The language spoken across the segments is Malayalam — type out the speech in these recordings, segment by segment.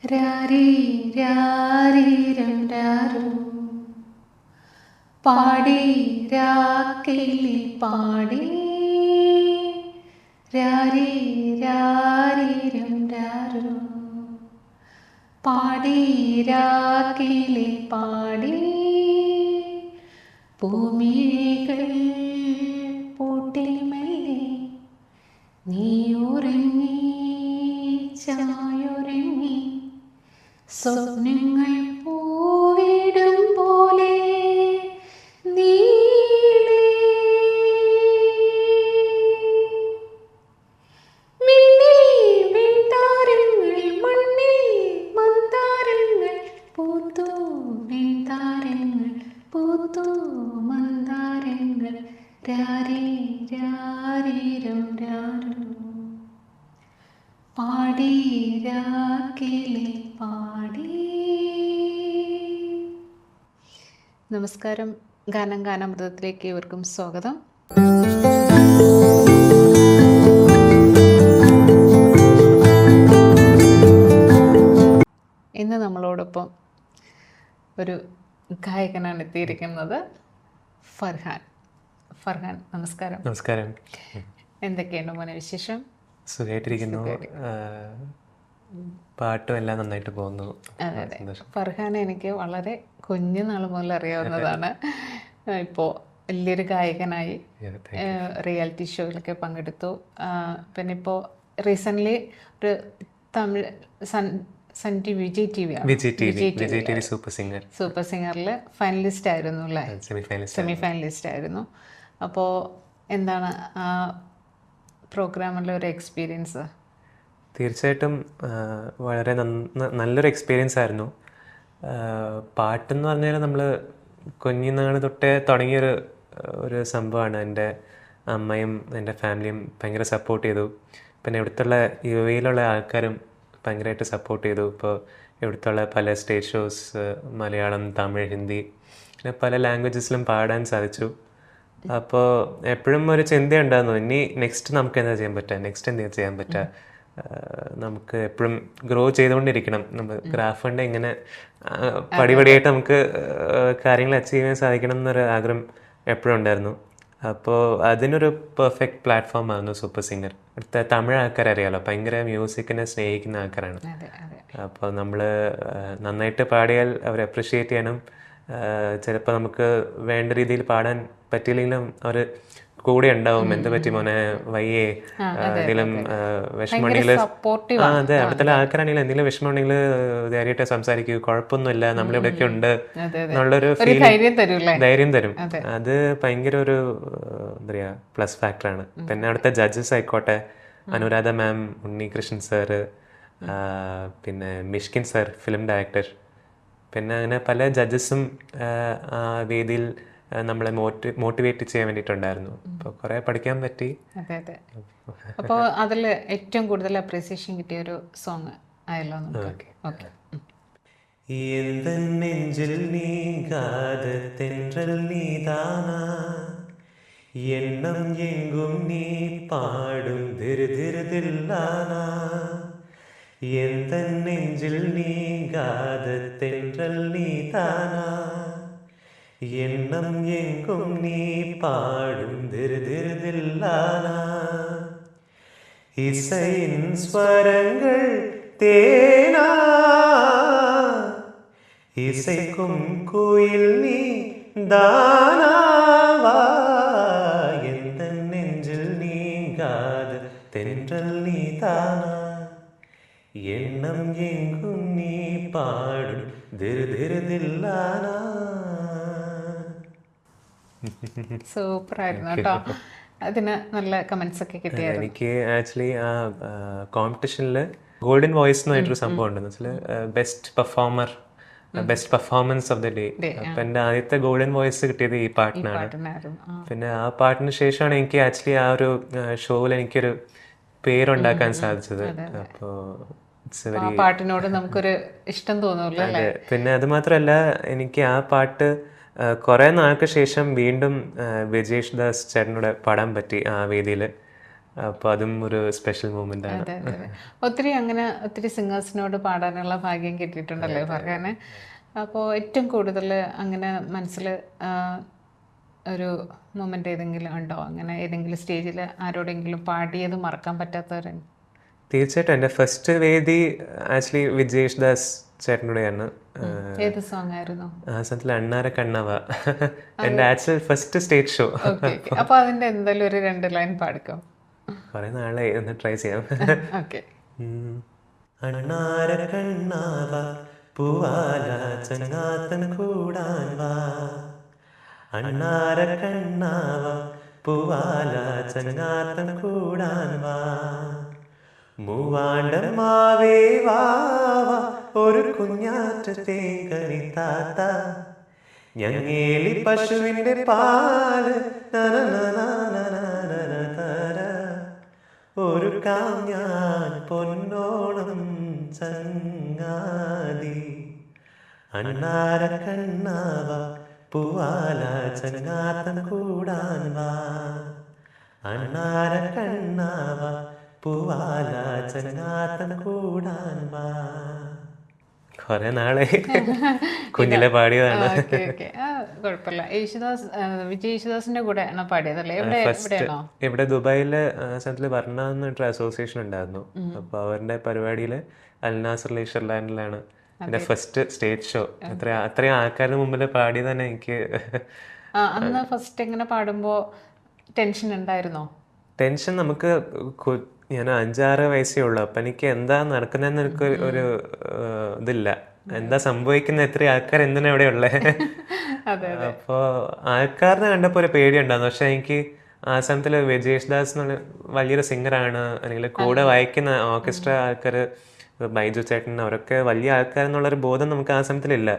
രാരീ രാരീരം രാരോ പാടി രാക്കിളി പാടി രാരീ രാരീരം രാരോ പാടി രാക്കിളി പാടി പൂമിഴികൾ പൂട്ടിൽ മെല്ലെ നീ ഉറങ്ങി ചായുറങ്ങി സ്വപ്നങ്ങൾ പൂവിടും പോലെ നീളെ മിന്നിൽ വെൺതാരങ്ങൾ മണ്ണിൽ മന്ദാരങ്ങൾ പൂത്തു വെൺതാരങ്ങൾ പൂത്തു മന്ദാരങ്ങൾ രാരീ രാരീരം രാരോ പാടി രാക്കിളി പാടി. നമസ്കാരം. ഗാനം ഗാനാമൃതത്തിലേക്ക് ഇവർക്കും സ്വാഗതം. ഇന്ന് നമ്മളോടൊപ്പം ഒരു ഗായകനാണ് എത്തിയിരിക്കുന്നത്, ഫർഹാൻ. ഫർഹാൻ, നമസ്കാരം. നമസ്കാരം. എന്തൊക്കെയുണ്ട് മോനെ വിശേഷം? സുഖമായിട്ടിരിക്കുന്നു. പാട്ടും എല്ലാം നന്നായിട്ട് പോകുന്നു. അതെ അതെ, ഫർഹാൻ എനിക്ക് വളരെ കുഞ്ഞുനാൾ മുതൽ അറിയാവുന്നതാണ്. ഇപ്പോൾ വലിയൊരു ഗായകനായി റിയാലിറ്റി ഷോയിലൊക്കെ പങ്കെടുത്തു. പിന്നെ ഇപ്പോൾ റീസെൻ്റ്ലി ഒരു Tamil Sun T V Vijay T V super സിംഗറിൽ ഫൈനലിസ്റ്റ് ആയിരുന്നു അല്ലേ? സെമി ഫൈനലിസ്റ്റ് ആയിരുന്നു. അപ്പോൾ എന്താണ് ആ പ്രോഗ്രാമിലെ ഒരു എക്സ്പീരിയൻസ്? തീർച്ചയായിട്ടും വളരെ നല്ലൊരു എക്സ്പീരിയൻസ് ആയിരുന്നു. പാട്ടെന്ന് പറഞ്ഞാൽ നമ്മൾ കുഞ്ഞുനാൾ തൊട്ടേ തുടങ്ങിയൊരു സംഭവമാണ്. എൻ്റെ അമ്മയും എൻ്റെ ഫാമിലിയും ഭയങ്കര സപ്പോർട്ട് ചെയ്തു. പിന്നെ ഇവിടുത്തുള്ള യുഎയിലുള്ള ആൾക്കാരും ഭയങ്കരമായിട്ട് സപ്പോർട്ട് ചെയ്തു. ഇപ്പോൾ ഇവിടുത്തുള്ള പല സ്റ്റേജ് ഷോസ് മലയാളം, തമിഴ്, ഹിന്ദി, പിന്നെ പല ലാംഗ്വേജസിലും പാടാൻ സാധിച്ചു. അപ്പോൾ എപ്പോഴും ഒരു ചിന്തയുണ്ടായിരുന്നു, ഇനി നെക്സ്റ്റ് നമുക്ക് എന്താ ചെയ്യാൻ പറ്റുക, നെക്സ്റ്റ് എന്താ ചെയ്യാൻ പറ്റുക, നമുക്ക് എപ്പോഴും ഗ്രോ ചെയ്തുകൊണ്ടിരിക്കണം. നമ്മൾ ഗ്രാഫ് കൊണ്ട് ഇങ്ങനെ പടിപടിയായിട്ട് നമുക്ക് കാര്യങ്ങൾ അച്ചീവ് ചെയ്യാൻ സാധിക്കണം എന്നൊരു ആഗ്രഹം എപ്പോഴും ഉണ്ടായിരുന്നു. അപ്പോൾ അതിനൊരു പെർഫെക്റ്റ് പ്ലാറ്റ്ഫോം ആയിരുന്നു സൂപ്പർ സിംഗർ. ഇവിടുത്തെ തമിഴ് ആൾക്കാരറിയാലോ, ഭയങ്കര മ്യൂസിക്കിനെ സ്നേഹിക്കുന്ന ആൾക്കാരാണ്. അപ്പോൾ നമ്മൾ നന്നായിട്ട് പാടിയാൽ അവർ അപ്രിഷ്യേറ്റ് ചെയ്യണം. ചിലപ്പോൾ നമുക്ക് വേണ്ട രീതിയിൽ പാടാൻ പറ്റിയില്ലെങ്കിലും അവർ കൂടെ ഉണ്ടാവും. എന്ത് പറ്റി മോനെ, വയ്യേ, എന്തെങ്കിലും വിഷമമുണ്ടെങ്കിൽ അതെ, അവിടുത്തെ ആൾക്കാരാണെങ്കിലും എന്തെങ്കിലും വിഷമമുണ്ടെങ്കിൽ ധൈര്യമായിട്ട് സംസാരിക്കൂ, കുഴപ്പമൊന്നുമില്ല, നമ്മളിവിടെയൊക്കെ ഉണ്ട് എന്നുള്ളൊരു ധൈര്യം തരും. അത് ഭയങ്കര ഒരു എന്താ പറയുക പ്ലസ് ഫാക്ടറാണ്. പിന്നെ അവിടുത്തെ ജഡ്ജസ് ആയിക്കോട്ടെ, അനുരാധ മാം, ഉണ്ണികൃഷ്ണൻ സാറ്, പിന്നെ മിഷ്കിൻ സാർ ഫിലിം ഡയറക്ടർ, പിന്നെ അങ്ങനെ പല ജഡ്ജസും ആ വേദിയിൽ നമ്മളെ മോട്ടിവേറ്റ് ചെയ്യാൻ വേണ്ടിയിട്ടുണ്ടായിരുന്നു. അപ്പോൾ കുറേ പഠിക്കാൻ പറ്റി. അതെ അതെ. അപ്പോൾ അതിൽ ഏറ്റവും കൂടുതൽ അപ്രീസിയേഷൻ കിട്ടിയ ഒരു സോങ് ആയല്ലോ നമുക്ക്. ഓക്കെ. നെഞ്ചിൽ നീങ്ങാത തെன்றல் നീതാനാ, എണ്ണം എങ്കും നീ പാടും തിരുതിരുതില്ലാനാ, എந்த நெஞ்சில் நீங்காத தென்றல் நீதானா, எண்ணம் எங்கும் நீ பாடும் திருதிருதில்லானா, இசையின் ஸ்வரங்கள் தேனா, இசைக்கும் குயில் நீ தானாவா, எந்த நெஞ்சில் நீங்காத தென்றல் நீதானா, എണ്ണം എങ്കും നീ പാടും ദിർദിർദില്ലാനാ. സൂപ്പർ ആയിരുന്നു കേട്ടോ. അതിന് നല്ല കമന്റ്സ് ഒക്കെ കിട്ടിയായിരുന്നു. എനിക്ക് ആക്ച്വലി ആ കോമ്പറ്റീഷനിൽ ഗോൾഡൻ വോയിസ് എന്നായിട്ടൊരു സംഭവം ഉണ്ടെന്ന് വെച്ചാൽ best performance of the day. അപ്പം എൻ്റെ ആദ്യത്തെ ഗോൾഡൻ വോയിസ് കിട്ടിയത് ഈ പാട്ടിനാണ്. പിന്നെ ആ പാട്ടിന് ശേഷമാണ് എനിക്ക് ആക്ച്വലി ആ ഒരു ഷോയിൽ എനിക്കൊരു പേരുണ്ടാക്കാൻ സാധിച്ചത്. അപ്പോൾ പാട്ടിനോട് നമുക്കൊരു ഇഷ്ടം തോന്നുമല്ലോ. അതെ. പിന്നെ അത് മാത്രമല്ല, എനിക്ക് ആ പാട്ട് കുറേ നാൾക്ക് ശേഷം വീണ്ടും വിജേഷ് ദാസ് ചേട്ടനോട് പാടാൻ പറ്റി ആ വേദിയിൽ. അപ്പോൾ അതും ഒരു സ്പെഷ്യൽ മൂമെൻ്റ് ആണ്. അതെ അതെ അതെ. ഒത്തിരി സിംഗേഴ്സിനോട് പാടാനുള്ള ഭാഗ്യം കിട്ടിയിട്ടുണ്ടല്ലേ ഫർഹാന്? അപ്പോൾ ഏറ്റവും കൂടുതൽ അങ്ങനെ മനസ്സിൽ ഒരു മൊമെൻ്റ് ഏതെങ്കിലും ഉണ്ടോ? അങ്ങനെ ഏതെങ്കിലും സ്റ്റേജിൽ ആരോടെങ്കിലും പാടിയത് മറക്കാൻ പറ്റാത്തവരുണ്ട്? തീർച്ചയായിട്ടും എൻ്റെ ഫസ്റ്റ് വേദി ആക്ച്വലി വിജേഷ് ദാസ് ചേട്ടനുടെയാണ്. ഏത് സോങ് ആയിരുന്നു? ആ സമയത്തിൽ അണ്ണാര കണ്ണവ എൻ്റെ ആക്ച്വൽ ഫസ്റ്റ് സ്റ്റേജ് ഷോ. അപ്പോൾ അതിൻ്റെ എന്തായാലും ഒരു 2 ലൈൻ പാടിക്കോ. കുറേ നാളെ ഒന്ന് ട്രൈ ചെയ്യാം. ഓക്കെ. അണ്ണാര കണ്ണാവ പൂവാല ചങ്ങാത്തൻ കൂടാൻ വാ, അണ്ണാര കണ്ണാവ പൂവാല ചങ്ങാത്തൻ കൂടാൻ വാ, മൂവാണ്ടൻ മാവേ വാവ ഒരു കുഞ്ഞാറ്റ തേങ്കണി താത്ത, ഞങ്ങേലി പശുവിൻ്റെ പാല് ഒരു ഞാൻ പൊന്നോണം ചങ്ങാതി, അണ്ണാര കണ്ണാവ പൂവാല ചങ്ങാത്തൻ കൂടാൻ വാ, അണ്ണാര കണ്ണാവ പൂവാല ചങ്ങാത്തൻ കൂടാൻ വാ. കുറെ നാളെ കുഞ്ഞിലെ പാടിയതാണ്. കുഴപ്പമില്ല. വിജയ് യേശുദാസിന്റെ കൂടെ ആണോ പാടിയതല്ലേ? ഇവിടെ ദുബായിലെ സ്ഥലത്തിൽ വർണ്ണ എന്ന് പറഞ്ഞിട്ട് അസോസിയേഷൻ ഉണ്ടായിരുന്നു. അപ്പൊ അവരുടെ പരിപാടിയിൽ അൽനാസർ ലേഷർ ലാൻഡിലാണ് എന്റെ ഫസ്റ്റ് സ്റ്റേജ് ഷോ. അത്രയും ആൾക്കാരുടെ മുമ്പിൽ പാടി തന്നെ എനിക്ക്. അന്ന് ഫസ്റ്റ് എങ്ങനെ പാടുമ്പോ ടെൻഷൻ ഉണ്ടായിരുന്നോ? ടെൻഷൻ നമുക്ക് ഞാൻ 5-6 വയസ്സേ ഉള്ളൂ. അപ്പം എനിക്ക് എന്താ നടക്കുന്നതെന്ന് എനിക്ക് ഒരു ഇതില്ല, എന്താ സംഭവിക്കുന്ന, എത്ര ആൾക്കാർ എന്തിനാ ഇവിടെ ഉള്ളത്. അപ്പോൾ ആൾക്കാരനെ കണ്ടപ്പോൾ ഒരു പേടിയുണ്ടായിരുന്നു. പക്ഷെ എനിക്ക് ആ സമയത്തിൽ വിജേഷ് ദാസ് എന്നുള്ള വലിയൊരു സിംഗറാണ്, അല്ലെങ്കിൽ കൂടെ വായിക്കുന്ന ഓർക്കസ്ട്ര ആൾക്കാർ, ബൈജു ചേട്ടൻ, അവരൊക്കെ വലിയ ആൾക്കാരെന്നുള്ളൊരു ബോധം നമുക്ക് ആ സമയത്തിലില്ല.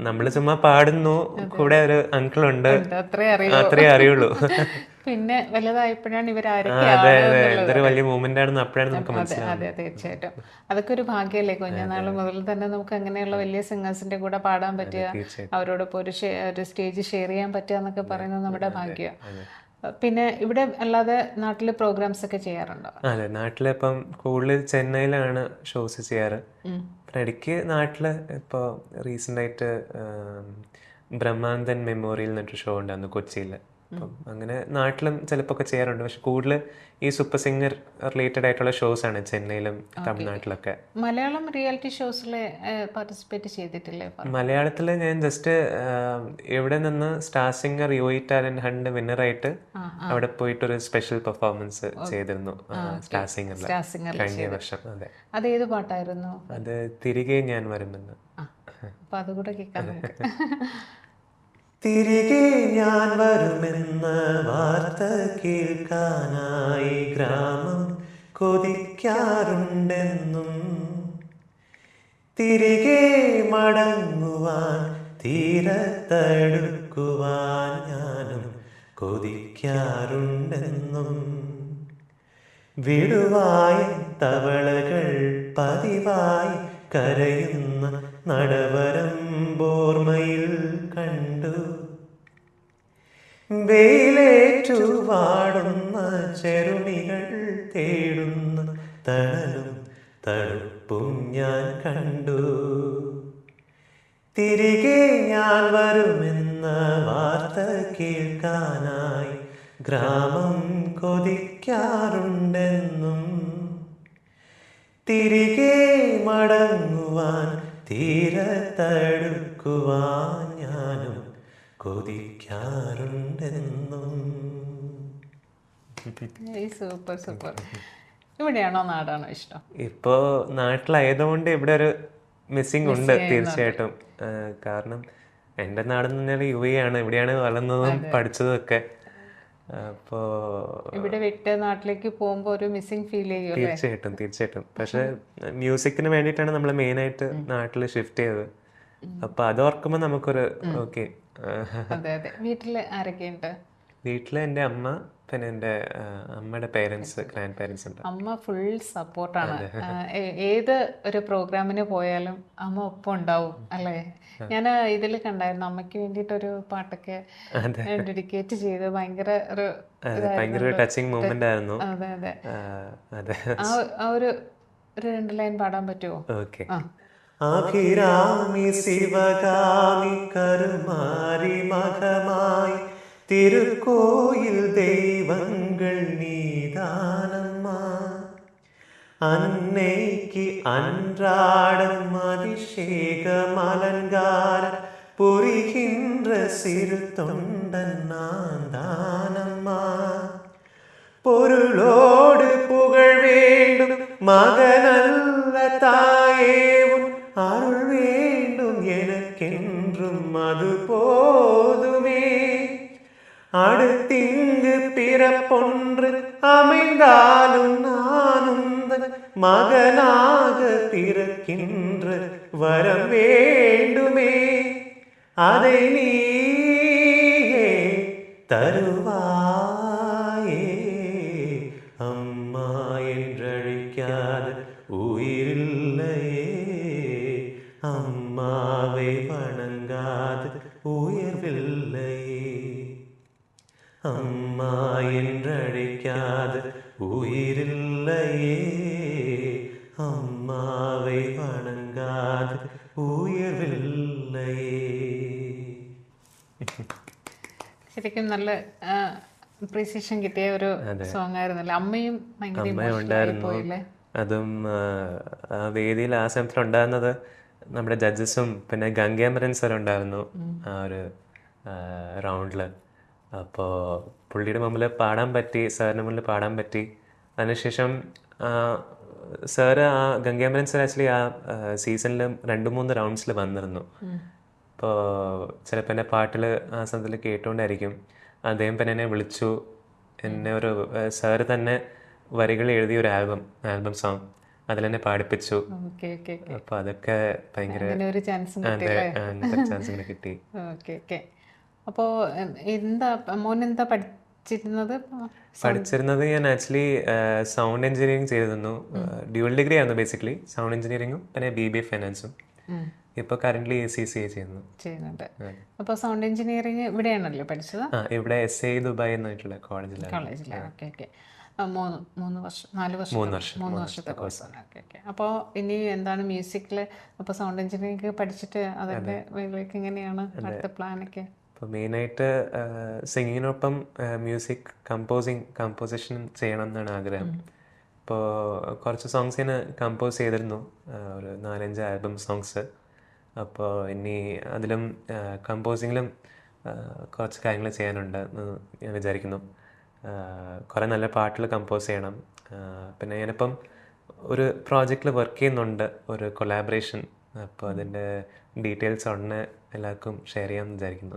നമ്മൾ ചുമ്മാ പാടുന്നു, കൂടെ ഒരു അങ്കിളുണ്ട്, അത്രേ അറിയുള്ളൂ. പിന്നെ വലുതായപ്പോഴാണ് എന്തൊരു വലിയ മൂവ്മെന്റ് ആണെന്ന് അപ്പോഴാണ് നമുക്ക് മനസ്സിലായത്. അതെ തീർച്ചയായിട്ടും. അതൊക്കെ ഒരു ഭാഗ്യമല്ലേ? കുഞ്ഞനാൾ മുതൽ തന്നെ നമുക്ക് അങ്ങനെയുള്ള വലിയ സിംഗേഴ്സിന്റെ കൂടെ പാടാൻ പറ്റുക, അവരോടൊപ്പം ഒരു സ്റ്റേജ് ഷെയർ ചെയ്യാൻ പറ്റുക എന്നൊക്കെ പറയുന്നത് നമ്മുടെ ഭാഗ്യം. പിന്നെ ഇവിടെ അല്ലാതെ നാട്ടില് പ്രോഗ്രാംസ് ഒക്കെ ചെയ്യാറുണ്ടോ? അതെ, നാട്ടിലിപ്പം കൂടുതൽ ചെന്നൈയിലാണ് ഷോസ് ചെയ്യാറ്. ഇടയ്ക്ക് നാട്ടില് ഇപ്പോൾ റീസെന്റ് ആയിട്ട് ബ്രഹ്മാനന്ദൻ മെമ്മോറിയൽ എന്നിട്ട് ഷോ ഉണ്ടായിരുന്നു കൊച്ചിയിൽ. അപ്പം അങ്ങനെ നാട്ടിലും ചിലപ്പോൾ ഒക്കെ ചെയ്യാറുണ്ട്. പക്ഷെ കൂടുതൽ ഈ സൂപ്പർ സിംഗർ റിലേറ്റഡ് ആയിട്ടുള്ള ഷോസ് ആണ് ചെന്നൈയിലും തമിഴ്നാട്ടിലൊക്കെ. മലയാളം റിയാലിറ്റി ഷോസിൽ പാർട്ടിസിപ്പേറ്റ് ചെയ്തിട്ടില്ലേ? മലയാളത്തിൽ ഞാൻ ജസ്റ്റ് ഇവിടെ നിന്ന് star singer UI talent hunt വിന്നറായിട്ട് അവിടെ പോയിട്ടൊരു സ്പെഷ്യൽ പെർഫോമൻസ് ചെയ്തിരുന്നു സ്റ്റാർ സിംഗറിൽ കഴിഞ്ഞ വർഷം. അതെ. അതേത് പാട്ടായിരുന്നു? അത് തിരികെ ഞാൻ വരുമെന്ന്. അപ്പൊ അതുകൂടെ കേൾക്കാം. തിരികെ ഞാൻ വരുമെന്ന വാർത്ത കേൾക്കാനായി ഗ്രാമം കൊതിക്കാറുണ്ടെന്നും, തിരികെ മടങ്ങുവാൻ തീരത്തടുക്കുവാൻ ഞാനും കൊതിക്കാറുണ്ടെന്നും, വിടുവായ തവളകൾ പതിവായി കരയുന്ന നടവരമ്പോർമയിൽ കണ്ടു, വെയിലേറ്റു വാടുന്ന ചെറുമികൾ തേടുന്ന തണലും തണുപ്പും ഞാൻ കണ്ടു, തിരികെ ഞാൻ വരുമെന്ന വാർത്ത കേൾക്കാനായി ഗ്രാമം കൊതിക്കാറുണ്ടെന്നും, തിരികെ മടങ്ങുവാൻ തീരത്തടുക്കുവാൻ ഞാനും കൊതിക്കാറുണ്ടെന്നും. Super super. ഇവിടെയാണോ നാടാണോ ഇഷ്ടം? ഇപ്പോ നാട്ടിലായതുകൊണ്ട് ഇവിടെ ഒരു മിസ്സിംഗ് ഉണ്ട് തീർച്ചയായിട്ടും. കാരണം എൻ്റെ നാടെന്ന് പറഞ്ഞാൽ UAE ആണ്, ഇവിടെയാണ് വളർന്നതും പഠിച്ചതും ഒക്കെ. അപ്പോ ഇവിടെ വിട്ട് നാട്ടിലേക്ക് പോകുമ്പോൾ ഒരു മിസ്സിംഗ് ഫീൽ ചെയ്യും. തീർച്ചയായിട്ടും. പക്ഷെ മ്യൂസിക്കിന് വേണ്ടിയിട്ടാണ് നമ്മൾ മെയിനായിട്ട് നാട്ടിൽ ഷിഫ്റ്റ് ചെയ്തത്. അപ്പൊ അത് ഓർക്കുമ്പോൾ നമുക്കൊരു ഓക്കെ. വീട്ടില് ആരൊക്കെയുണ്ട്? വീട്ടിൽ എൻ്റെ അമ്മ, പിന്നെ എൻ്റെ അമ്മയുടെ പേരൻസ്, ഗ്രാൻഡ് പേരൻസ് ഉണ്ട്. അമ്മ ഫുൾ സപ്പോർട്ടാണ്. ഏത് ഒരു പ്രോഗ്രാമിന് പോയാലും അമ്മ ഒപ്പം ഉണ്ടാവും അല്ലേ? ഞാൻ ഇതിൽ കണ്ടായിരുന്നു അമ്മയ്ക്ക് വേണ്ടിയിട്ടൊരു പാട്ടൊക്കെ ഡെഡിക്കേറ്റ് ചെയ്ത് ഭയങ്കര ഒരു ഭയങ്കര ഒരു ടച്ചിങ് മൂമെന്റ് ആയിരുന്നു. അതെ അതെ. അതെ. ആ ഒരു 2 ലൈൻ പാടാൻ പറ്റുമോ? ഓക്കെ. അഭിരാമി ശിവകാമി കരുമാരി മകമായി തിരുക്കോയിൽ ദൈവങ്ങൾ നീതാനമ്മ അന്നൈക്ക് அன்றாடம் அபிஷேகம் அலங்காரம் புரிகின்ற சிறு தொண்டன் நான் தானம்மா பொருளோடு புகழ் வேண்டும் மகனல்ல தாயே உன் அருள் வேண்டும் எனக்கென்றும் அது போதுமே அடுத்திங்கு பிறப்பொன்று அமைந்தாலும் நானும் மகனாக பிறக்கின்ற வரம் வேண்டுமே அதை நீயே தருவாயே அம்மா என்றழைக்காத உயிரில்லையே அம்மாவை வணங்காத உயர்வில்லையே அம்மா என்றழைக்காத உயிரில்லையே അമ്മാവെ വണങ്ങാതെ ഉയർവില്ലയേ. ശരിക്കും നല്ല അപ്രീസിയേഷൻ കിട്ടിയ ഒരു സോങ് ആയിരുന്നല്ലേ? അമ്മയും ഉണ്ടായിരുന്നു. അതും ആ വേദിയിൽ ആ സമയത്തിൽ ഉണ്ടായിരുന്നത് നമ്മുടെ ജഡ്ജസും പിന്നെ ഗംഗാമരൻ സർ ഉണ്ടായിരുന്നു ആ ഒരു റൗണ്ടില്. അപ്പോൾ പുള്ളിയുടെ മുമ്പിൽ പാടാൻ പറ്റി, സാറിന് മുമ്പിൽ പാടാൻ പറ്റി. അതിനുശേഷം സാറ് ആ ഗംഗാമരൻ സാർ ആക്ച്വലി ആ സീസണിൽ 2-3 റൗണ്ട്സിൽ വന്നിരുന്നു. അപ്പോൾ ചിലപ്പോൾ എൻ്റെ പാട്ടിൽ ആ സമയത്തിൽ കേട്ടുകൊണ്ടായിരിക്കും. അദ്ദേഹം പിന്നെ എന്നെ വിളിച്ചു. എന്നെ ഒരു സാറ് തന്നെ വരികൾ എഴുതിയ ഒരു ആൽബം സോങ് അതിലെന്നെ പാടിപ്പിച്ചു. അപ്പോൾ അതൊക്കെ ഭയങ്കര ചാൻസ് കിട്ടി. അപ്പോൾ മോനെന്താ പഠിച്ചിരുന്നത്? ഞാൻ ആക്ച്വലി സൗണ്ട് എഞ്ചിനീയറിംഗ് ചെയ്തിരുന്നു. ഡ്യുവൽ ഡിഗ്രി ആയിരുന്നു ബേസിക്കലി, സൗണ്ട് എഞ്ചിനീയറിംഗും പിന്നെ BBA ഫൈനാൻസും. ഇപ്പോൾ കറന്റ് CCA ചെയ്യുന്നുണ്ട്. അപ്പോൾ സൗണ്ട് എഞ്ചിനീയറിംഗ് ഇവിടെയാണല്ലോ പഠിച്ചത്? ഇവിടെ SAE ദുബായ് എന്നായിട്ടുള്ള കോളേജിലാണ്. 3 വർഷത്തെ കോഴ്സാണ്. അപ്പോൾ ഇനി എന്താണ് മ്യൂസിക്കിൽ? അപ്പോൾ സൗണ്ട് എഞ്ചിനീയറിംഗ് പഠിച്ചിട്ട് അതിൻ്റെ വേഗത്തിലേക്ക് എങ്ങനെയാണ് അടുത്ത പ്ലാനൊക്കെ? അപ്പോൾ മെയിനായിട്ട് സിംഗിങ്ങിനൊപ്പം മ്യൂസിക് കമ്പോസിഷൻ ചെയ്യണം എന്നാണ് ആഗ്രഹം. ഇപ്പോൾ കുറച്ച് സോങ്സ് ഞാൻ കമ്പോസ് ചെയ്തിരുന്നു, ഒരു 4-5 ആൽബം സോങ്സ്. അപ്പോൾ ഇനി അതിലും കമ്പോസിങ്ങിലും കുറച്ച് കാര്യങ്ങൾ ചെയ്യാനുണ്ട് എന്ന് ഞാൻ വിചാരിക്കുന്നു. കുറേ നല്ല പാട്ടുകൾ കമ്പോസ് ചെയ്യണം. പിന്നെ ഞാനിപ്പം ഒരു പ്രോജക്റ്റിൽ വർക്ക് ചെയ്യുന്നുണ്ട്, ഒരു കൊളാബറേഷൻ. അപ്പോൾ അതിൻ്റെ ഡീറ്റെയിൽസ് ഉടനെ എല്ലാവർക്കും ഷെയർ ചെയ്യാമെന്ന് വിചാരിക്കുന്നു.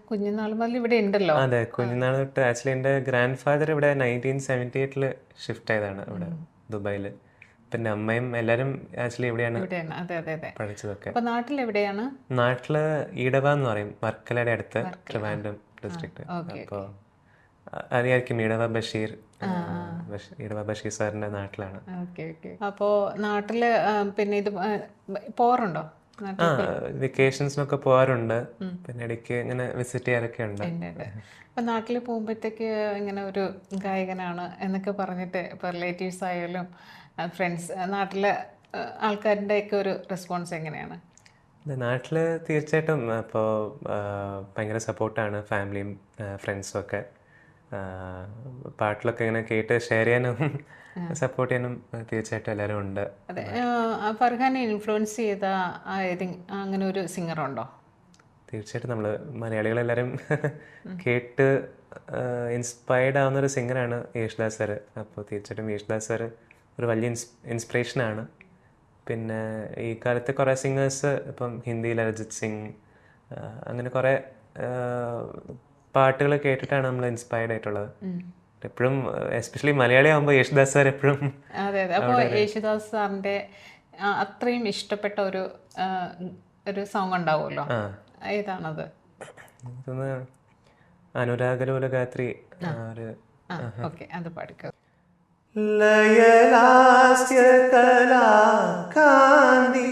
കുഞ്ഞുനാൾ മുതൽ ഇവിടെ ഉണ്ടല്ലോ? അതെ, കുഞ്ഞുനാൾ തൊട്ട്. ആക്ച്വലി എൻ്റെ ഗ്രാൻഡ് ഫാദർ ഇവിടെ 1978 ഷിഫ്റ്റ് ആയതാണ് ഇവിടെ ദുബായിൽ. പിന്നെ അമ്മയും എല്ലാവരും ആക്ച്വലി ഇവിടെയാണ് പഠിച്ചതൊക്കെ. നാട്ടിലെവിടെയാണ്? നാട്ടില് ഈടവ എന്ന് പറയും, വർക്കലയുടെ അടുത്ത്, ട്രിവാൻഡ്രം ഡിസ്ട്രിക്ട്. അപ്പോൾ അറിയായിരിക്കും ഈടവ ബഷീർ സാറിന്റെ നാട്ടിലാണ്. അപ്പോൾ നാട്ടില് പിന്നെ ഇത് പോകാറുണ്ടോ? വെക്കേഷൻസിനൊക്കെ പോകാറുണ്ട്. പിന്നെ ഇടയ്ക്ക് ഇങ്ങനെ വിസിറ്റ് ചെയ്യാറൊക്കെ ഉണ്ട്. അപ്പം നാട്ടിൽ പോകുമ്പോഴത്തേക്ക് ഇങ്ങനെ ഒരു ഗായകനാണ് എന്നൊക്കെ പറഞ്ഞിട്ട് ഇപ്പോൾ റിലേറ്റീവ്സ് ആയാലും ഫ്രണ്ട്സ്, നാട്ടിലെ ആൾക്കാരുടെ ഒക്കെ ഒരു റെസ്പോൺസ് എങ്ങനെയാണ്? നാട്ടിൽ തീർച്ചയായിട്ടും ഇപ്പോൾ ഭയങ്കര സപ്പോർട്ടാണ്, ഫാമിലിയും ഫ്രണ്ട്സും ഒക്കെ. പാട്ടിലൊക്കെ ഇങ്ങനെ കേട്ട് ഷെയർ ചെയ്യാനും സപ്പോർട്ട് ചെയ്യാനും തീർച്ചയായിട്ടും എല്ലാവരും ഉണ്ട്. അതെ, ഫർഹാനെ ഇൻഫ്ലുവൻസ് ചെയ്ത അങ്ങനെ ഒരു സിംഗറുണ്ടോ? തീർച്ചയായിട്ടും നമ്മൾ മലയാളികളെല്ലാവരും കേട്ട് ഇൻസ്പയർഡ് ആവുന്നൊരു സിംഗറാണ് യേശുദാസ് സാറ്. അപ്പോൾ തീർച്ചയായിട്ടും യേശുദാസ് സാറ് ഒരു വലിയ ഇൻസ്പിറേഷനാണ്. പിന്നെ ഈ കാലത്ത് കുറേ സിംഗേഴ്സ്, ഇപ്പം ഹിന്ദിയിൽ അരിജിത് സിംഗ്, അങ്ങനെ കുറേ പാട്ടുകൾ കേട്ടിട്ടാണ് നമ്മൾ ഇൻസ്പയർഡ് ആയിട്ടുള്ളത്. എപ്പോഴും എസ്പെഷ്യലി മലയാളി ആകുമ്പോൾ യേശുദാസ് സാർ എപ്പോഴും. അതെ അതെ. അപ്പോൾ യേശുദാസ് സാറിൻ്റെ അത്രയും ഇഷ്ടപ്പെട്ട ഒരു സോങ് ഉണ്ടാവുമല്ലോ, ഏതാണത്? ഇതൊന്ന് അനുരാഗലോല ഗാത്രി ഒരു ഓക്കെ, അത് പാടിക്കോ. ലയലാസ്യ കലാകാന്തി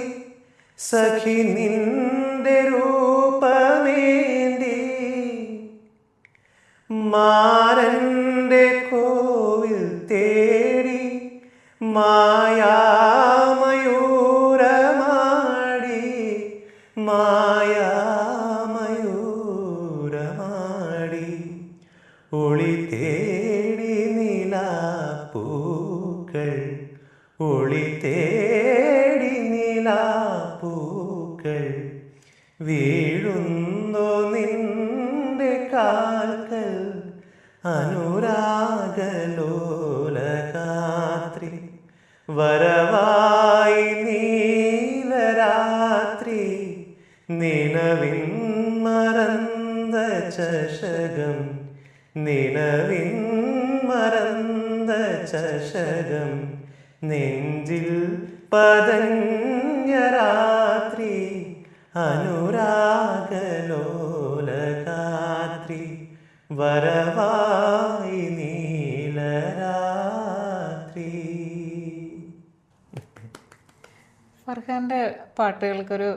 സഖി നിന്റെ രൂപമേന്തി മാരന്റെ കോവിൽ തേടി മായാമയൂരമാടി മായാമയൂരമാടി ഒളി തേടി നിലാപ്പൂക്കൾ ഒളി തേടി നിലാപ്പൂക്കൾ വീഴുന്നോ നിന്റെ കാൽക്കൽ അനുരാഗലോലഗാത്രി വരവായി നീലരാത്രി നിലവിൻ മറந்த ചഷകം നിലവിൻ മറந்த ചഷകം നെഞ്ചിൽ പതഞ്ഞ രാത്രി അനുരാഗലോലഗാത്രി വരവായി നീലരാത്രി. ഫർഹാൻ്റെ പാട്ടുകൾക്കൊരു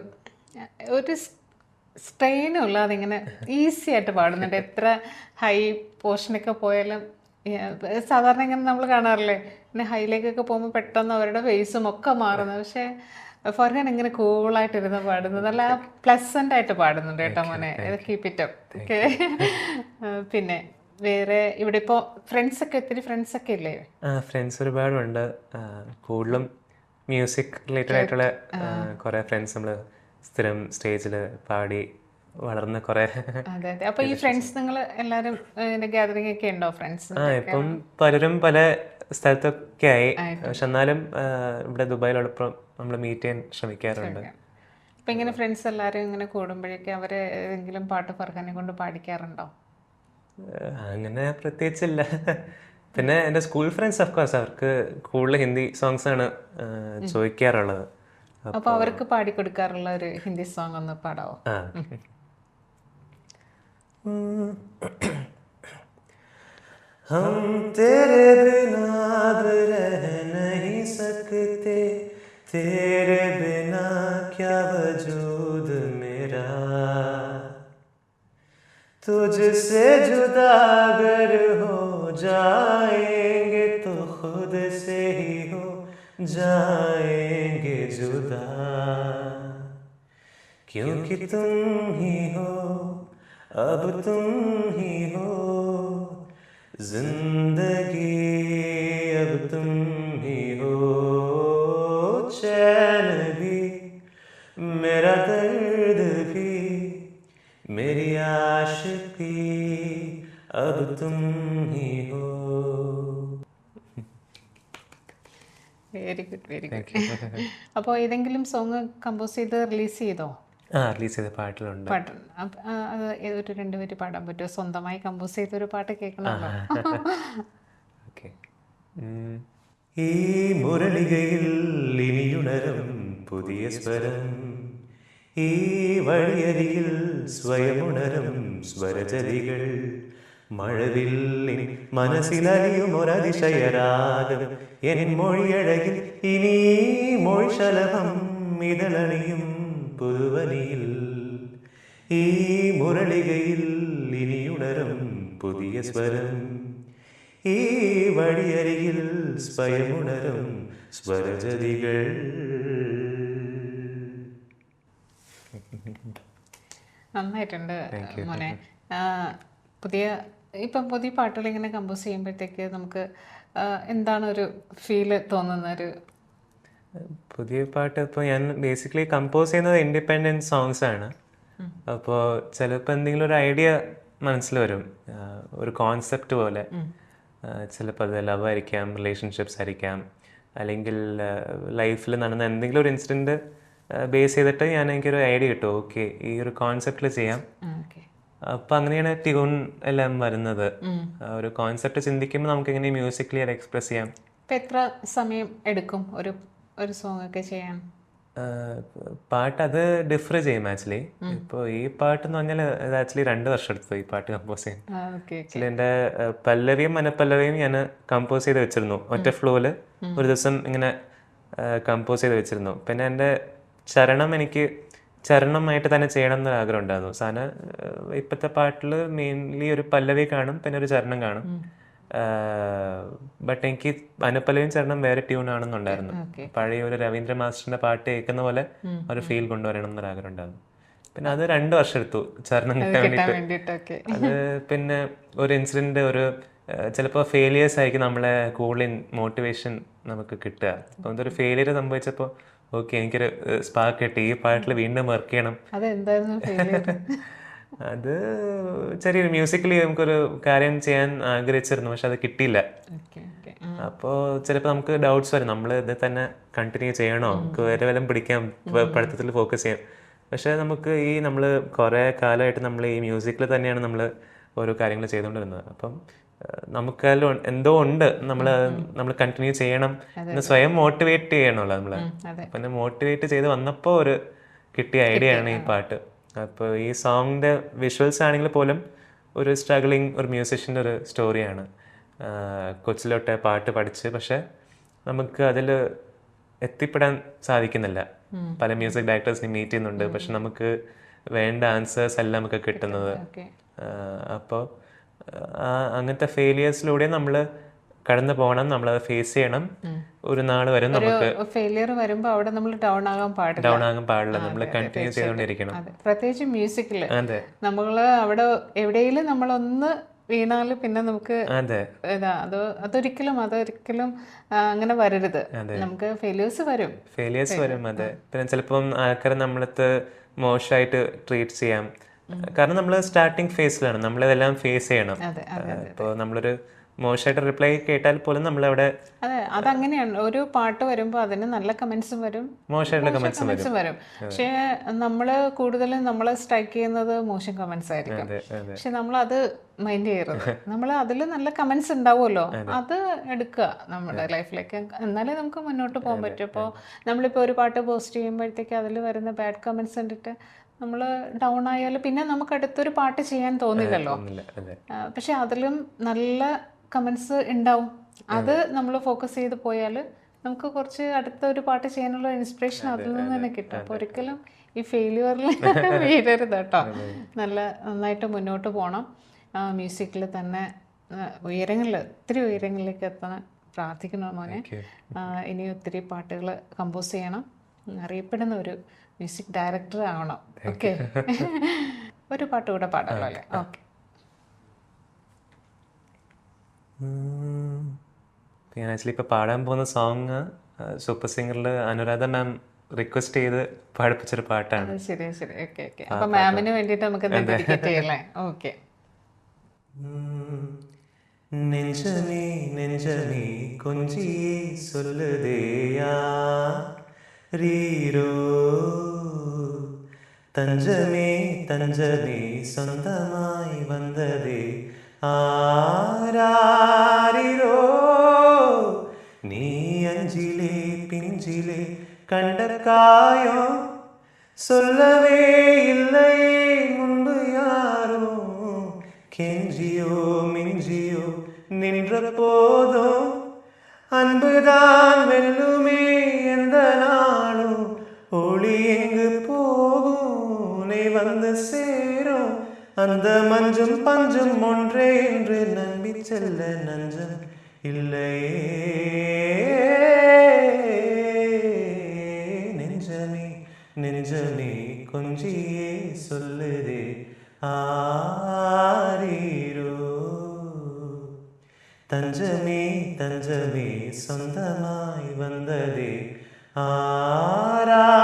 ഒരു സ്ട്രെയിനും ഇല്ലാതെ ഇങ്ങനെ ഈസി ആയിട്ട് പാടുന്നുണ്ട്. എത്ര ഹൈ പോർഷനൊക്കെ പോയാലും സാധാരണ ഇങ്ങനെ നമ്മൾ കാണാറില്ലേ, പിന്നെ ഹൈലേക്കൊക്കെ പോകുമ്പോൾ പെട്ടെന്ന് അവരുടെ ഫേസും ഒക്കെ മാറുന്നത്. പക്ഷേ ഫർഹാൻ ഇങ്ങനെ കൂളായിട്ടിരുന്ന് പാടുന്നത് നല്ല പ്ലസൻ്റ് ആയിട്ട് പാടുന്നുണ്ട് കേട്ടോ മോനെ. Keep it up. ഓക്കെ. പിന്നെ വേറെ ഇവിടെ ഇപ്പോൾ ഒത്തിരി ഫ്രണ്ട്സൊക്കെ ഇല്ലേ? ഫ്രണ്ട്സ് ഒരുപാടുണ്ട്. കൂടുതലും മ്യൂസിക് റിലേറ്റഡ് ആയിട്ടുള്ള കുറേ ഫ്രണ്ട്സ് നമ്മൾ സ്ഥിരം സ്റ്റേജിൽ പാടി വളർന്ന കുറേ. അതെ അതെ. അപ്പോൾ ഈ ഫ്രണ്ട്സ് നിങ്ങൾ എല്ലാവരും ഗ്യാതറിംഗ് ഒക്കെ ഉണ്ടോ ഫ്രണ്ട്സ്? ഇപ്പം പലരും പല സ്ഥലത്തൊക്കെ ആയി. പക്ഷെ എന്നാലും ഇവിടെ ദുബായിലുള്ളപ്പോൾ നമ്മൾ മീറ്റ് ചെയ്യാൻ ശ്രമിക്കാറുണ്ട്. അപ്പം ഇങ്ങനെ ഫ്രണ്ട്സ് എല്ലാവരും ഇങ്ങനെ കൂടുമ്പോഴേക്കും അവർ ഏതെങ്കിലും പാട്ട് ഫർഹാനെ കൊണ്ട് പാടിക്കാറുണ്ടോ? അങ്ങനെ പ്രത്യേകിച്ചില്ല. പിന്നെ എൻ്റെ സ്കൂൾ ഫ്രണ്ട്സ് ഓഫ്കോഴ്സ് അവർക്ക് കൂടുതൽ ഹിന്ദി സോങ്സ് ആണ് ചോദിക്കാറുള്ളത്. അപ്പോൾ അവർക്ക് പാടിക്കൊടുക്കാറുള്ള ഒരു ഹിന്ദി സോങ് ഒന്ന് പാടാവോ? हम तेरे बिना अब रह नहीं सकते तेरे बिना क्या वजूद मेरा तुझसे जुदा अगर हो जाएंगे तो खुद से ही हो जाएंगे जुदा क्योंकि तुम ही हो अब तुम ही हो जिंदगी अब तुम ही हो चैन भी मेरा दर्द भी मेरी आशिकी अब तुम ही हो. Very good, very good. അപ്പോൾ ഏതെങ്കിലും സോങ് കമ്പോസ് ചെയ്ത് റിലീസ് ചെയ്തോ? റിലീസ് ചെയ്ത പാട്ടിലുണ്ട്. പാട്ട് അത് ഒരു 2 വരി പാടാൻ പറ്റുമോ? സ്വന്തമായി കമ്പോസ് ചെയ്തൊരു പാട്ട് കേൾക്കണമല്ലോ. ഓക്കെ. ഈ മുരളികയിൽ ഇനിയുണരും പുതിയ സ്വരം ഈ വഴിയരികിൽ സ്വയമുണരും സ്വരജലികൾ മഴവില്ലിൻ മനസ്സിലലിയും ഒരതിശയരാഗം എൻ മൊഴിയഴകിൽ ഇനി മൊഴിശലഭം ഇതളണിയും പുതുവനിയിൽ ഈ മുരളികയിൽ ഇനിയുണരും പുതിയ സ്വരം ഈ വഴിയരികിൽ സ്വയമുണരും സ്വരജതികൾ. നന്നായിട്ടുണ്ട് മോനെ. പുതിയ പാട്ടുകൾ ഇങ്ങനെ കമ്പോസ് ചെയ്യുമ്പോഴത്തേക്ക് നമുക്ക് എന്താണ് ഒരു ഫീല് തോന്നുന്ന ഒരു പുതിയ പാട്ട്? ഇപ്പോൾ ഞാൻ ബേസിക്കലി കമ്പോസ് ചെയ്യുന്നത് ഇൻഡിപെൻഡൻറ്റ് സോങ്സ് ആണ്. അപ്പോൾ ചിലപ്പോൾ എന്തെങ്കിലും ഒരു ഐഡിയ മനസ്സിൽ വരും, ഒരു കോൺസെപ്റ്റ് പോലെ. ചിലപ്പോൾ അത് ലവ് ആയിരിക്കാം, റിലേഷൻഷിപ്സ് ആയിരിക്കാം, അല്ലെങ്കിൽ ലൈഫിൽ നടന്ന എന്തെങ്കിലും ഒരു ഇൻസിഡൻറ്റ് ബേസ് ചെയ്തിട്ട് എനിക്കൊരു ഐഡിയ കിട്ടും. ഓക്കെ, ഈ ഒരു കോൺസെപ്റ്റിൽ ചെയ്യാം. അപ്പം അങ്ങനെയാണ് ട്യൂൺ എല്ലാം വരുന്നത്. ഒരു കോൺസെപ്റ്റ് ചിന്തിക്കുമ്പോൾ നമുക്ക് എങ്ങനെ മ്യൂസിക്കലി അത് എക്സ്പ്രസ് ചെയ്യാം. ഇപ്പം എത്ര സമയം എടുക്കും ഒരു സോങ് ഒക്കെ ചെയ്യാൻ? പാട്ട് അത് ഡിഫർ ചെയ്യും ആക്ച്വലി. ഇപ്പോൾ ഈ പാട്ട് എന്ന് പറഞ്ഞാൽ ഇത് ആക്ച്വലി 2 വർഷം എടുത്തു ഈ പാട്ട് കമ്പോസ് ചെയ്യാൻ. ഓക്കെ. ആക്ച്വലി എൻ്റെ പല്ലവിയും മനപ്പല്ലവിയും ഞാൻ കമ്പോസ് ചെയ്ത് വെച്ചിരുന്നു ഒറ്റ ഫ്ലോയിൽ ഒരു ദിവസം ഇങ്ങനെ കമ്പോസ് ചെയ്ത് വെച്ചിരുന്നു. പിന്നെ എൻ്റെ എനിക്ക് ചരണമായിട്ട് തന്നെ ചെയ്യണം എന്നൊരു ആഗ്രഹം ഉണ്ടായിരുന്നു. സാധനം ഇപ്പോഴത്തെ പാട്ടിൽ മെയിൻലി ഒരു പല്ലവി കാണും, പിന്നെ ഒരു ചരണം കാണും. ബട്ട് എനിക്ക് അനുപല്ലവിയും ചരണം വേറെ ട്യൂൺ ആണെന്നുണ്ടായിരുന്നു. പഴയ ഒരു രവീന്ദ്ര മാസ്റ്ററിന്റെ പാട്ട് കേൾക്കുന്ന പോലെ ഒരു ഫീൽ കൊണ്ടുവരണം എന്നൊരു ആഗ്രഹം ഉണ്ടായിരുന്നു. പിന്നെ അത് 2 വർഷം എടുത്തു ചരണം കിട്ടാൻ വേണ്ടിയിട്ട്. അത് പിന്നെ ഒരു ഇൻസിഡന്റ്, ഒരു ചിലപ്പോൾ ഫെയിലിയേഴ്സ് ആയിരിക്കും നമ്മളെ കൂടുതൽ മോട്ടിവേഷൻ നമുക്ക് കിട്ടുക. അപ്പോൾ എന്തൊരു ഫെയിലിയർ സംഭവിച്ചപ്പോൾ ഓക്കെ എനിക്കൊരു സ്പാർക്ക് കിട്ടി, ഈ പാട്ടിൽ വീണ്ടും വർക്ക് ചെയ്യണം. അത് ചെറിയൊരു മ്യൂസിക്കലി നമുക്കൊരു കാര്യം ചെയ്യാൻ ആഗ്രഹിച്ചിരുന്നു, പക്ഷെ അത് കിട്ടിയില്ല. അപ്പോൾ ചിലപ്പോൾ നമുക്ക് ഡൗട്ട്സ് വരും, നമ്മൾ ഇത് തന്നെ കണ്ടിന്യൂ ചെയ്യണോ, നമുക്ക് വേറെ വല്ലതും പിടിക്കാം, പഠിത്തത്തിൽ ഫോക്കസ് ചെയ്യാം. പക്ഷെ നമുക്ക് നമ്മൾ കുറേ കാലമായിട്ട് നമ്മൾ ഈ മ്യൂസിക്കിൽ തന്നെയാണ് നമ്മൾ ഓരോ കാര്യങ്ങൾ ചെയ്തുകൊണ്ടിരുന്നത്. അപ്പം നമുക്കതിൽ എന്തോ ഉണ്ട്, നമ്മൾ കണ്ടിന്യൂ ചെയ്യണം എന്ന് സ്വയം മോട്ടിവേറ്റ് ചെയ്യണമല്ലോ നമ്മൾ. പിന്നെ മോട്ടിവേറ്റ് ചെയ്ത് വന്നപ്പോൾ ഒരു കിട്ടിയ ഐഡിയ ആണ് ഈ പാട്ട്. അപ്പോൾ ഈ സോങ്ങിൻ്റെ വിഷ്വൽസ് ആണെങ്കിൽ പോലും ഒരു സ്ട്രഗ്ലിങ് ഒരു മ്യൂസിഷ്യൻ്റെ ഒരു സ്റ്റോറിയാണ്. കൊച്ചിലോട്ടെ പാട്ട് പഠിച്ച് പക്ഷെ നമുക്ക് അതിൽ എത്തിപ്പെടാൻ സാധിക്കുന്നില്ല. പല മ്യൂസിക് ഡയറക്ടേഴ്സിനെ മീറ്റ് ചെയ്യുന്നുണ്ട്, പക്ഷെ നമുക്ക് വേണ്ട ആൻസേഴ്സ് എല്ലാം നമുക്ക് കിട്ടുന്നത്. അപ്പോൾ അങ്ങനത്തെ ഫെയിലിയേഴ്സിലൂടെ നമ്മൾ കടന്നു പോകണം, നമ്മളത് ഫേസ് ചെയ്യണം. ഒരു നാൾ വരും നമുക്ക് ഫെയിലിയർ വരുമ്പോൾ അവിടെ നമ്മൾ ഡൗൺ ആകാൻ പാടില്ല, നമ്മൾ കണ്ടിന്യൂ ചെയ്തുകൊണ്ടിരിക്കണം. പ്രത്യേകിച്ച് മ്യൂസിക്കില് നമ്മള് അവിടെ എവിടെയെങ്കിലും നമ്മളൊന്ന് വീണാല് പിന്നെ നമുക്ക് അതൊരിക്കലും അങ്ങനെ വരരുത്. നമുക്ക് ഫെയിലിയേഴ്സ് വരും. അതെ. പിന്നെ ചിലപ്പം ആൾക്കാരെ നമ്മളടുത്ത് മോശമായിട്ട് ട്രീറ്റ് ചെയ്യാം. കാരണം നമ്മൾ സ്റ്റാർട്ടിങ് ഫേസിലാണ്, നമ്മളിതെല്ലാം ഫേസ് ചെയ്യണം. ഇപ്പോൾ നമ്മളൊരു മോശമായിട്ട് റിപ്ലൈ കേട്ടാൽ പോലും നമ്മളവിടെ അതങ്ങനെയാണ്. ഒരു പാട്ട് വരുമ്പോൾ അതിന് നല്ല കമന്റ്സും വരും, മോശമായിട്ടുള്ള കമന്റ്സും വരും. പക്ഷെ നമ്മള് കൂടുതലും നമ്മളെ സ്ട്രൈക്ക് ചെയ്യുന്നത് മോശം കമന്റ്സ് ആയിരിക്കും. പക്ഷെ നമ്മളത് മൈൻഡ് ചെയ്യരുത്. നമ്മൾ അതിൽ നല്ല കമന്റ്സ് ഉണ്ടാവുമല്ലോ, അത് എടുക്കുക നമ്മുടെ ലൈഫിലേക്ക്, എന്നാലേ നമുക്ക് മുന്നോട്ട് പോകാൻ പറ്റും. ഇപ്പോൾ നമ്മളിപ്പോൾ ഒരു പാട്ട് പോസ്റ്റ് ചെയ്യുമ്പോഴത്തേക്ക് അതിൽ വരുന്ന ബാഡ് കമന്റ്സ് കണ്ടിട്ട് നമ്മൾ ഡൗൺ ആയാൽ പിന്നെ നമുക്ക് അടുത്തൊരു പാട്ട് ചെയ്യാൻ തോന്നില്ലല്ലോ. പക്ഷെ അതിലും നല്ല കമന്റ്സ് ഉണ്ടാവും. അത് നമ്മൾ ഫോക്കസ് ചെയ്ത് പോയാൽ നമുക്ക് കുറച്ച് അടുത്തൊരു പാട്ട് ചെയ്യാനുള്ള ഇൻസ്പിറേഷൻ അതിൽ നിന്ന് തന്നെ കിട്ടും. അപ്പോൾ ഒരിക്കലും ഈ ഫെയിലിയറിൽ വീഴരുത് കേട്ടോ. നന്നായിട്ട് മുന്നോട്ട് പോകണം. മ്യൂസിക്കിൽ തന്നെ ഒത്തിരി ഉയരങ്ങളിലേക്ക് എത്താൻ പ്രാർത്ഥിക്കണം മോനെ. ഇനി ഒത്തിരി പാട്ടുകൾ കമ്പോസ് ചെയ്യണം, അറിയപ്പെടുന്ന ഒരു മ്യൂസിക് ഡയറക്ടർ ആവണം. ഓക്കെ, ഒരു പാട്ട് കൂടെ പാടാമല്ലോ അല്ലേ? ഓക്കെ. ഞാൻ ആക്ച്വലി ഇപ്പോൾ പാടാൻ പോകുന്ന സോങ് സൂപ്പർ സിംഗറിൽ അനുരാധ മാം റിക്വസ്റ്റ് ചെയ്ത് പാടിപ്പിച്ചൊരു പാട്ടാണ്. ശരി. ഓക്കെ. അപ്പൊ മാമിന് വേണ്ടിയിട്ട് നമുക്ക് ഡെഡിക്കേറ്റ് ചെയ്യല്ലേ? ഓക്കെ. നെഞ്ചമേ നെഞ്ചമേ കൊഞ്ചിയേ சொல்லுதேயா ரீரோ தஞ்சமே தஞ்சமே சொந்தமாய் வந்ததே ஆராரிரோ நீ அஞ்சிலே பிஞ்சிலே கண்ட காயம் சொல்லவே இல்லையே முன்பு யாரோ கெஞ்சியோ மிஞ்சியோ நின்ற போதும் அன்புதான் வெல்லுமே எந்த நாளும் ஒளி எங்கு போகும் நீ வந்து சேரும் அந்த மஞ்சும் பஞ்சும் ஒன்றே என்று நம்பி செல்ல நஞ்சம் இல்லையே நெஞ்சமே நெஞ்சமே கொஞ்சியே சொல்லுதே ஆரீரோ தஞ்சமே தஞ்சமே சொந்தமாய் வந்ததே ஆராரிரோ.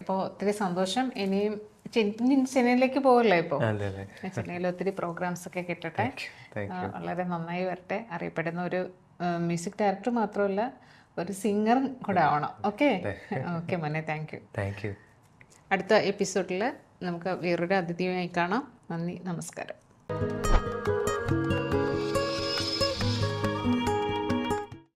അപ്പോൾ ഒത്തിരി സന്തോഷം. ഇനിയും ചെന്നൈയിലേക്ക് പോകല്ലേ? ഇപ്പോൾ ചെന്നൈയിൽ ഒത്തിരി പ്രോഗ്രാംസ് ഒക്കെ കിട്ടട്ടെ, വളരെ നന്നായി വരട്ടെ. അറിയപ്പെടുന്ന ഒരു മ്യൂസിക് ഡയറക്ടർ മാത്രമല്ല, ഒരു സിംഗറും കൂടെ ആവണം. ഓക്കെ മോനെ, താങ്ക് യു. അടുത്ത എപ്പിസോഡിൽ നമുക്ക് വേറൊരു അതിഥിയുമായി കാണാം. നന്ദി, നമസ്കാരം.